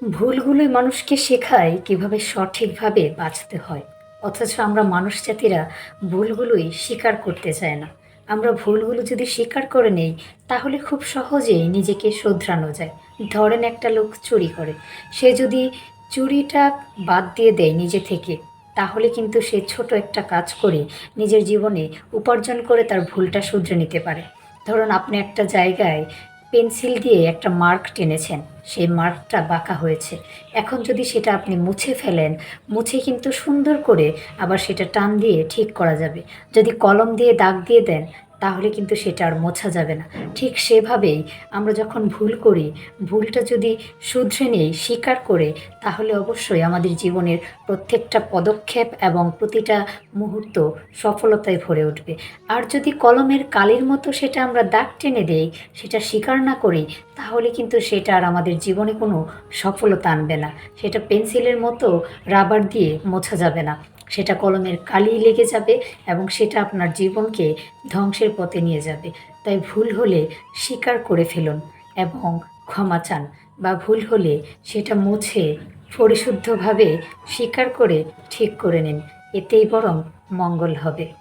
ভুলগুলোই মানুষকে শেখায় কিভাবে সঠিকভাবে বাঁচতে হয়। অথচ আমরা মানুষ জাতিরা ভুলগুলোই স্বীকার করতে চাই না। আমরা ভুলগুলো যদি স্বীকার করে নেই, তাহলে খুব সহজেই নিজেকে শোধরানো যায়। ধরেন একটা লোক চুরি করে, সে যদি চুরিটা বাদ দিয়ে দেয় নিজে থেকে, তাহলে কিন্তু সে ছোট একটা কাজ করে নিজের জীবনে উপার্জন করে তার ভুলটা শুধরে নিতে পারে। ধরুন আপনি একটা জায়গায় পেন্সিল দিয়ে একটা মার্ক টেনেছেন, সেই মার্কটা বাঁকা হয়েছে। এখন যদি সেটা আপনি মুছে ফেলেন, মুছে কিন্তু সুন্দর করে আবার সেটা টান দিয়ে ঠিক করা যাবে। যদি কলম দিয়ে দাগ দিয়ে দেন, তাহলে কিন্তু সেটা আর মোছা যাবে না। ঠিক সেভাবেই আমরা যখন ভুল করি, ভুলটা যদি শুধরে নেই, স্বীকার করে, তাহলে অবশ্যই আমাদের জীবনের প্রত্যেকটা পদক্ষেপ এবং প্রতিটা মুহূর্ত সফলতায় ভরে উঠবে। আর যদি কলমের কালির মতো সেটা আমরা দাগ টেনে দেই, সেটা স্বীকার না করি, তাহলে কিন্তু সেটা আর আমাদের জীবনে কোনো সফলতা আনবে না। সেটা পেন্সিলের মতো রাবার দিয়ে মোছা যাবে না। সেটা কলমের কালি লেগে যাবে এবং সেটা আপনার জীবনকে ধ্বংসের পথে নিয়ে যাবে। তাই ভুল হলে স্বীকার করে ফেলুন এবং ক্ষমা চান, বা ভুল হলে সেটা মুছে পরিশুদ্ধভাবে স্বীকার করে ঠিক করে নিন। এতেই বরং মঙ্গল হবে।